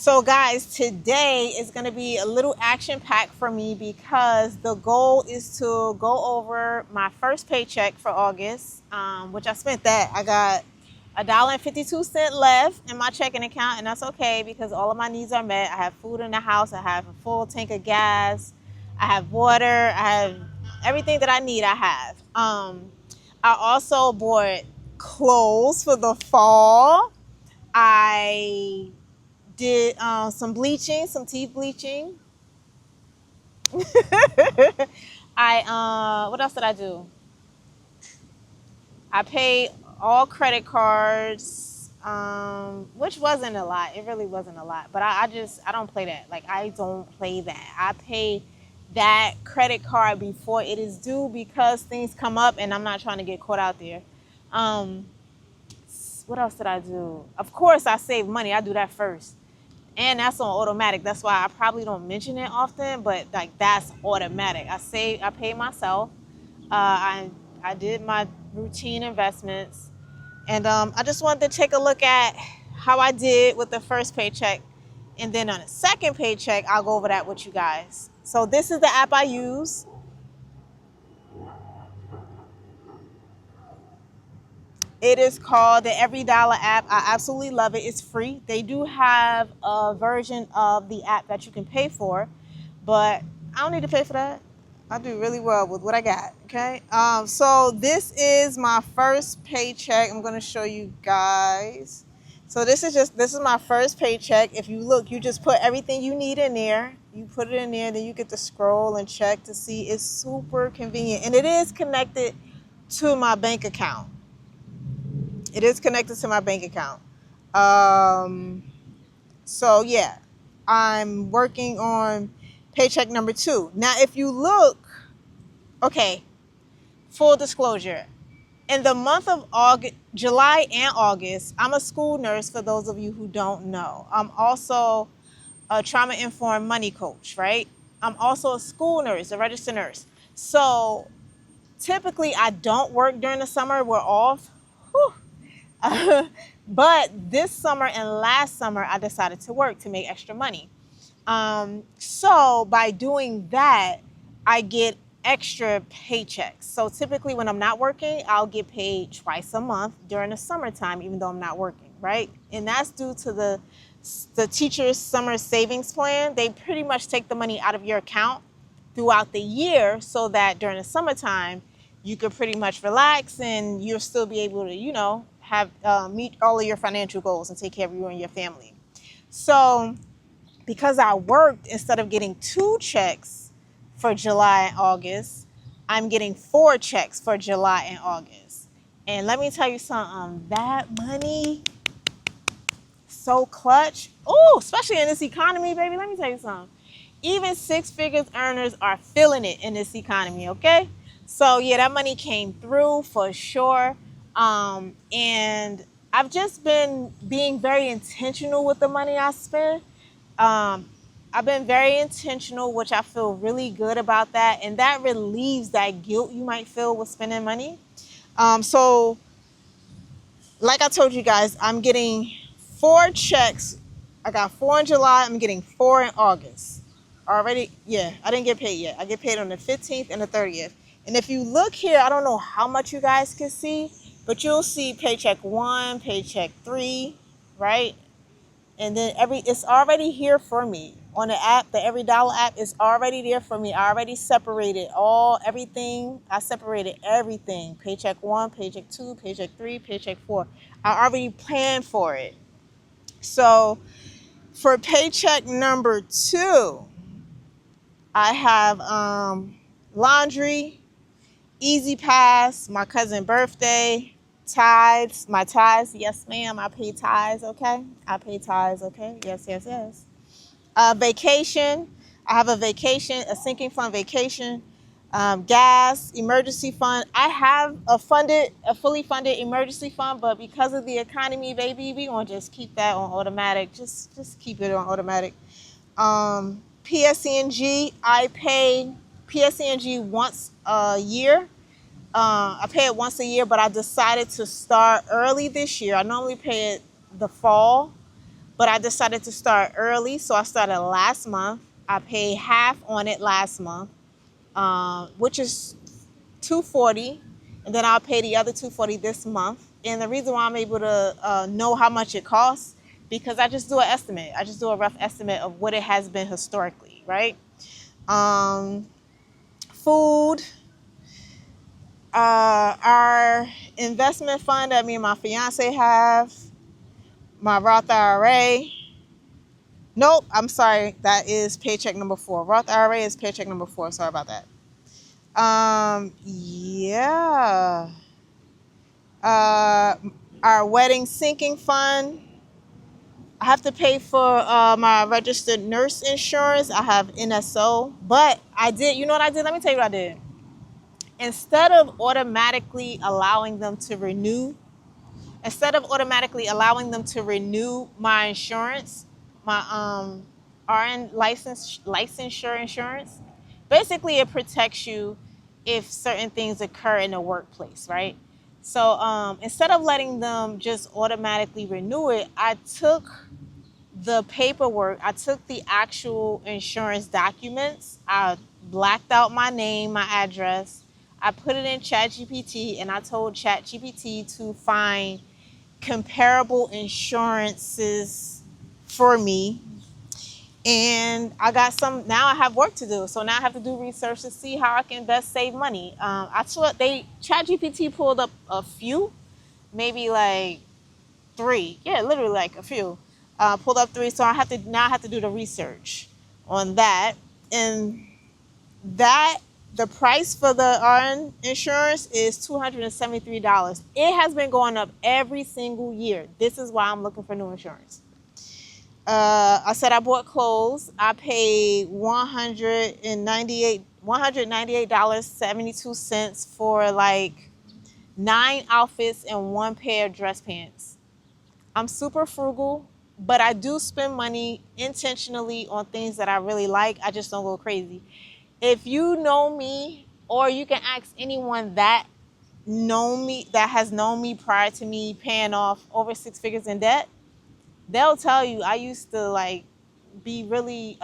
So guys, today is going to be a little action packed for me because the goal is to go over my first paycheck for August, which I spent that. I got $1.52 left in my checking account, and that's okay because all of my needs are met. I have food in the house. I have a full tank of gas. I have water. I have everything that I need. I have. I also bought clothes for the fall. I did some bleaching, some teeth bleaching. What else did I do? I paid all credit cards, which wasn't a lot. It really wasn't a lot, but I don't play that. Like, I don't play that. I pay that credit card before it is due because things come up and I'm not trying to get caught out there. What else did I do? Of course, I save money. I do that first. And that's on automatic. That's why I probably don't mention it often, but like that's automatic. I pay myself. I did my routine investments, and I just wanted to take a look at how I did with the first paycheck, and then on the second paycheck, I'll go over that with you guys. So this is the app I use. It is called the Every Dollar app. I absolutely love it. It's free. They do have a version of the app that you can pay for, but I don't need to pay for that. I do really well with what I got, okay? So this is my first paycheck. I'm going to show you guys. So this is my first paycheck. If you look, you just put everything you need in there. You put it in there, then you get to scroll and check to see. It's super convenient, and it is connected to my bank account. It is connected to my bank account. So yeah, I'm working on paycheck number 2. Now, if you look, okay, full disclosure, in the month of August, July and August, I'm a school nurse for those of you who don't know. I'm also a trauma-informed money coach, right? I'm also a school nurse, a registered nurse. So typically I don't work during the summer. We're off. Whew. But this summer and last summer, I decided to work to make extra money. So by doing that, I get extra paychecks. So typically when I'm not working, I'll get paid twice a month during the summertime, even though I'm not working, right? And that's due to the teacher's summer savings plan. They pretty much take the money out of your account throughout the year so that during the summertime, you could pretty much relax and you'll still be able to, have meet all of your financial goals and take care of you and your family. So because I worked, instead of getting 2 checks for July and August, I'm getting 4 checks for July and August. And let me tell you something, that money, so clutch. Oh, especially in this economy, baby. Let me tell you something. Even 6-figure earners are feeling it in this economy, okay? So yeah, that money came through for sure. And I've just been being very intentional with the money I spend. I've been very intentional, which I feel really good about that. And that relieves that guilt you might feel with spending money. So like I told you guys, I'm getting 4 checks. I got 4 in July. I'm getting 4 in August. Already, yeah, I didn't get paid yet. I get paid on the 15th and the 30th. And if you look here, I don't know how much you guys can see, but you'll see paycheck 1, paycheck 3, right? And then it's already here for me on the app. The Every Dollar app is already there for me. I already separated everything. I separated everything. Paycheck 1, paycheck 2, paycheck 3, paycheck 4. I already planned for it. So for paycheck number 2, I have laundry, Easy Pass, my cousin's birthday, tithes, my tithes. Yes, ma'am, I pay tithes, okay? I pay tithes, okay? Yes, yes, yes. Vacation. I have a vacation, a sinking fund vacation, gas, emergency fund. I have a fully funded emergency fund, but because of the economy, baby, we gonna just keep that on automatic. Just keep it on automatic. PSE&G, I pay PSE&G once a year. I pay it once a year, but I decided to start early this year. I normally pay it the fall, but I decided to start early. So I started last month. I paid half on it last month, which is 240, and then I'll pay the other 240 this month. And the reason why I'm able to know how much it costs, because I just do an estimate. I just do a rough estimate of what it has been historically, right? Food, our investment fund that me and my fiance have, my Roth IRA. Nope, I'm sorry. That is paycheck number 4. Roth IRA is paycheck number 4. Sorry about that. Yeah. Our wedding sinking fund. I have to pay for my registered nurse insurance. I have NSO, but I did. You know what I did? Let me tell you what I did. Instead of automatically allowing them to renew, my insurance, my RN licensure insurance, basically it protects you if certain things occur in the workplace, right? So instead of letting them just automatically renew it, I took the paperwork, I took the actual insurance documents, I blacked out my name, my address, I put it in ChatGPT, and I told ChatGPT to find comparable insurances for me. And I got some. Now I have work to do, so now I have to do research to see how I can best save money. I saw ChatGPT pulled up a few, maybe like 3. Yeah, literally like a few. Pulled up 3, so I have to do the research on that. And that the price for the RN insurance is $273. It has been going up every single year. This is why I'm looking for new insurance. I said I bought clothes. I paid $198.72 for like 9 outfits and 1 pair of dress pants. I'm super frugal, but I do spend money intentionally on things that I really like. I just don't go crazy. If you know me, or you can ask anyone that has known me prior to me paying off over 6 figures in debt, they'll tell you I used to like be really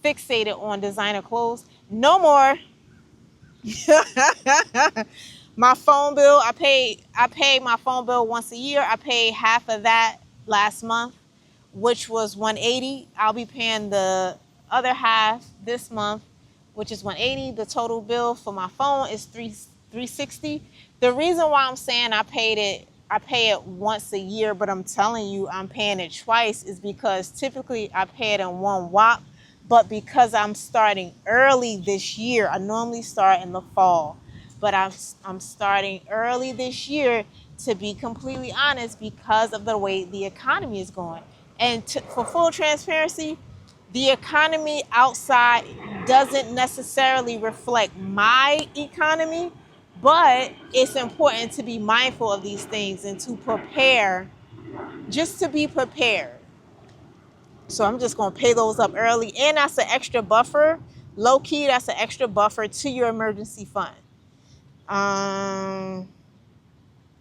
fixated on designer clothes. No more. My phone bill, I pay my phone bill once a year. I paid half of that last month, which was $180. I'll be paying the other half this month, which is $180. The total bill for my phone is $360. The reason why I'm saying I pay it once a year, but I'm telling you I'm paying it twice, is because typically I pay it in one whop. But because I'm starting early this year, I normally start in the fall, but I'm starting early this year, to be completely honest, because of the way the economy is going. And for full transparency, the economy outside doesn't necessarily reflect my economy, but it's important to be mindful of these things and to prepare, just to be prepared. So I'm just going to pay those up early. And that's an extra buffer. Low key, that's an extra buffer to your emergency fund. And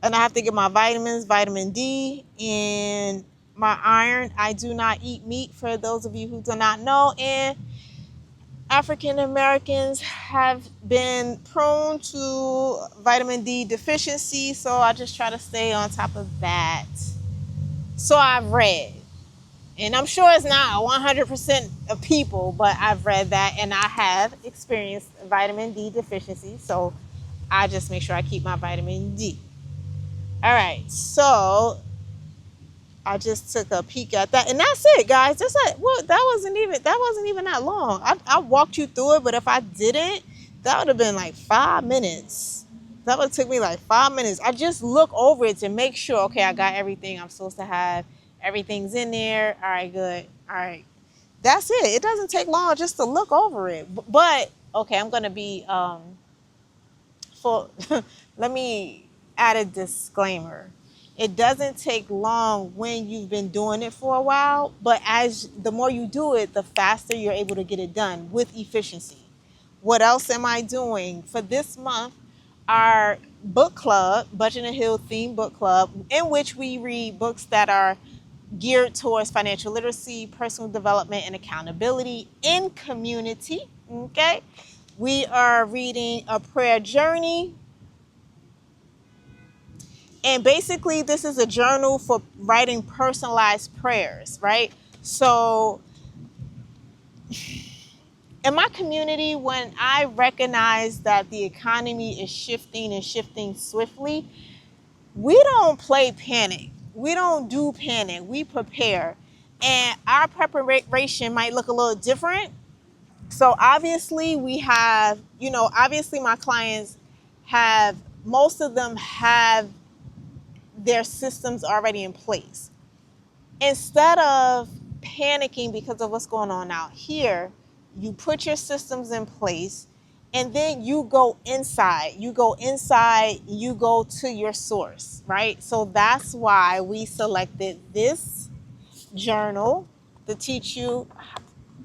I have to get my vitamins, vitamin D, and my iron. I do not eat meat, for those of you who do not know. And African Americans have been prone to vitamin D deficiency. So I just try to stay on top of that. So I've read. And I'm sure it's not 100% of people, but I've read that, and I have experienced vitamin D deficiency. So I just make sure I keep my vitamin D. All right, so I just took a peek at that, and that's it, guys. That's it. Well, that wasn't even that long. I walked you through it, but if I didn't, that would have been like 5 minutes. That would have took me like 5 minutes. I just look over it to make sure, okay, I got everything I'm supposed to have. Everything's in there. All right, good. All right. That's it. It doesn't take long just to look over it. But, okay, I'm going to be, let me add a disclaimer. It doesn't take long when you've been doing it for a while, but the more you do it, the faster you're able to get it done with efficiency. What else am I doing? For this month, our book club, Budget and Hill themed book club, in which we read books that are geared towards financial literacy, personal development, and accountability in community. Okay. We are reading A Prayer Journey. And basically, this is a journal for writing personalized prayers, right? So in my community, when I recognize that the economy is shifting and shifting swiftly, we don't play panic. We don't do panic. We prepare. And our preparation might look a little different. So obviously we have, obviously my clients have, most of them have their systems already in place. Instead of panicking because of what's going on out here, you put your systems in place, and then you go inside. You go to your source, right? So that's why we selected this journal to teach you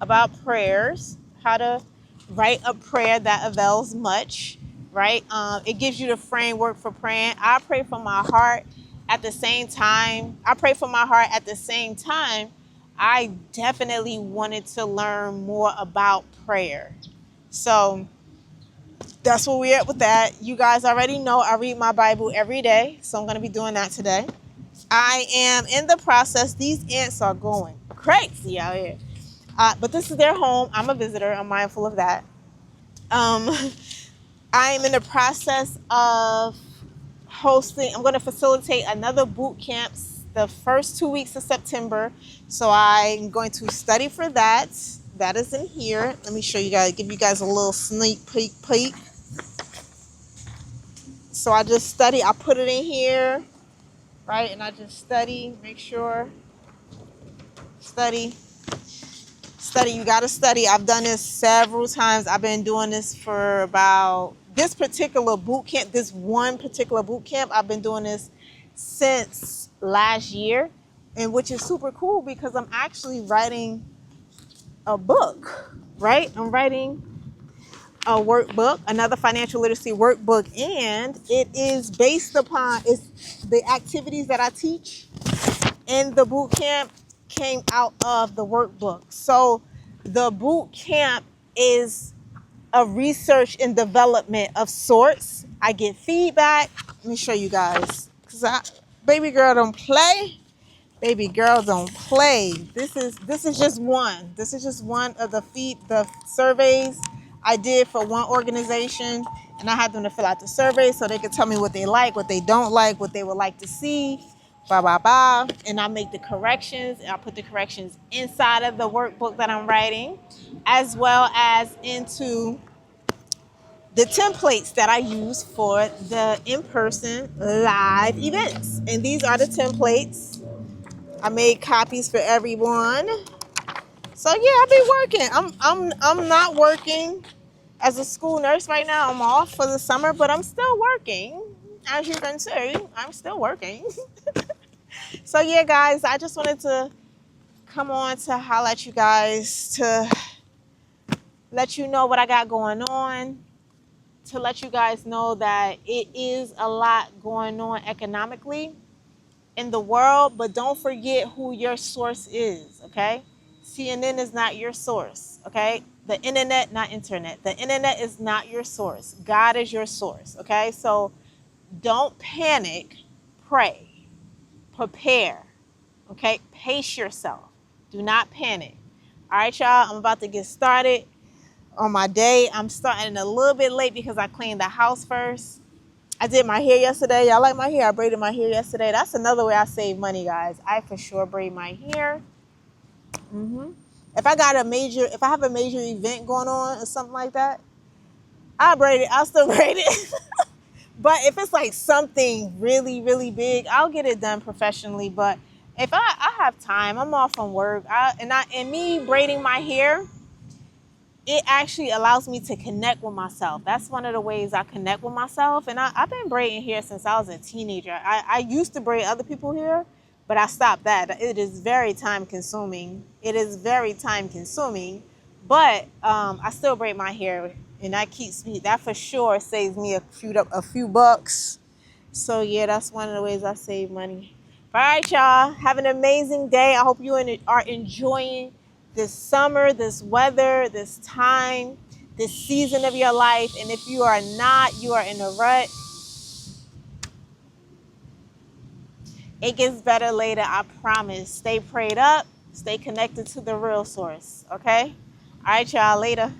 about prayers, how to write a prayer that avails much, right? It gives you the framework for praying. I pray from my heart at the same time. I definitely wanted to learn more about prayer. So that's where we're at with that. You guys already know I read my Bible every day, so I'm going to be doing that today. I am in the process. These ants are going crazy out here. But this is their home. I'm a visitor. I'm mindful of that. I'm in the process of hosting. I'm going to facilitate another boot camp the first 2 weeks of September. So I'm going to study for that. That is in here. Let me show you guys, give you guys a little sneak peek. So I just study. I put it in here, right? And I just study, make sure. Study. You got to study. I've done this several times. I've been doing this for about this one particular boot camp. I've been doing this since last year, and which is super cool because I'm actually writing a book, right? I'm writing a workbook, another financial literacy workbook, and it is based upon the activities that I teach in the boot camp came out of the workbook. So the boot camp is a research and development of sorts. I get feedback. Let me show you guys. Baby girl don't play. Baby girl don't play. This is just one. This is just one of the surveys I did for one organization, and I had them to fill out the survey so they could tell me what they like, what they don't like, what they would like to see. Blah, blah, blah. And I make the corrections, and I put the corrections inside of the workbook that I'm writing, as well as into the templates that I use for the in-person live events. And these are the templates. I made copies for everyone. So yeah, I've been working. I'm not working as a school nurse right now. I'm off for the summer, but I'm still working. As you can see, I'm still working. So yeah, guys, I just wanted to come on to holler at you guys, to let you know what I got going on, to let you guys know that it is a lot going on economically in the world, but don't forget who your source is, okay? CNN is not your source, okay? The internet, not internet. The internet is not your source. God is your source, okay? So don't panic, pray, prepare, okay? Pace yourself. Do not panic. All right, y'all, I'm about to get started on my day. I'm starting a little bit late because I cleaned the house first. I did my hair yesterday. Y'all like my hair? I braided my hair yesterday. That's another way I save money, guys. I for sure braid my hair. If I have a major event going on or something like that, I'll braid it. I'll still braid it. But if it's like something really, really big, I'll get it done professionally. But if I have time, I'm off from work, and me braiding my hair, it actually allows me to connect with myself. That's one of the ways I connect with myself. And I've been braiding hair since I was a teenager. I used to braid other people's hair, but I stopped that. It is very time consuming. But I still braid my hair, and that for sure saves me a few bucks. So yeah, that's one of the ways I save money. If All right, y'all. Have an amazing day. I hope you are enjoying this summer, this weather, this time, this season of your life. And if you are not, you are in a rut. It gets better later, I promise. Stay prayed up. Stay connected to the real source, okay? All right, y'all. Later.